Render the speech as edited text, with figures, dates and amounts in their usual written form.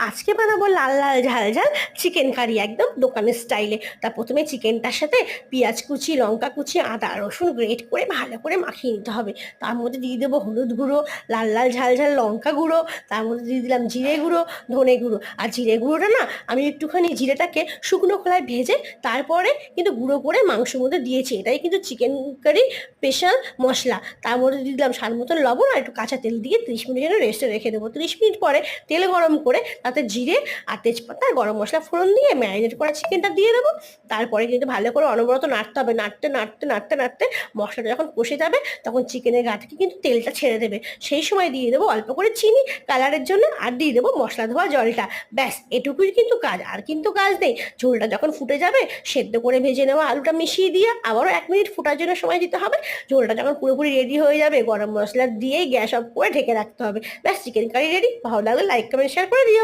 আজকে বানাবো লাল লাল ঝাল ঝাল চিকেন কারি, একদম দোকানের স্টাইলে। তা প্রথমে চিকেনটার সাথে পেঁয়াজ কুচি, লঙ্কা কুচি, আদা রসুন গ্রেট করে ভালো করে মাখিয়ে নিতে হবে। তার মধ্যে দিয়ে দেবো হলুদ গুঁড়ো, লাল লাল ঝাল ঝাল লঙ্কা গুঁড়ো, তার মধ্যে দিয়ে দিলাম জিরে গুঁড়ো, ধনে গুঁড়ো। আর জিরে গুঁড়োটা না, আমি একটুখানি জিরেটাকে শুকনো খোলায় ভেজে তারপরে কিন্তু গুঁড়ো করে মাংসের মধ্যে দিয়েছি। এটাই কিন্তু চিকেন কারি স্পেশাল মশলা। তার মধ্যে দিয়ে দিলাম স্বাদ মতো লবণ আর একটু কাঁচা তেল দিয়ে 30 মিনিট জন্য রেস্টে রেখে দেবো। 30 মিনিট পরে তেল গরম করে তাতে জিরে আর তেজপাতা আর গরম মশলা ফোড়ন দিয়ে ম্যারিনেট করা চিকেনটা দিয়ে দেবো। তারপরে কিন্তু ভালো করে অনবরত নাড়তে হবে, নাড়তে নাড়তে নাড়তে নাড়তে মশলাটা যখন কষে যাবে তখন চিকেনের গা থেকে কিন্তু তেলটা ছেড়ে দেবে। সেই সময় দিয়ে দেবো অল্প করে চিনি কালারের জন্য, আর দিয়ে দেবো মশলা ধোয়া জলটা। ব্যাস, এটুকুই কিন্তু কাজ, আর কিন্তু কাজ নেই। ঝোলটা যখন ফুটে যাবে, সেদ্ধ করে ভেজে নেওয়া আলুটা মিশিয়ে দিয়ে আবারও 1 মিনিট ফোটার জন্য সময় দিতে হবে। ঝোলটা যখন পুরোপুরি রেডি হয়ে যাবে, গরম মশলা দিয়েই গ্যাস অফ করে ঢেকে রাখতে হবে। ব্যাস, চিকেন কারি রেডি। ভালো লাগলে লাইক কমেন্ট শেয়ার করে দিও।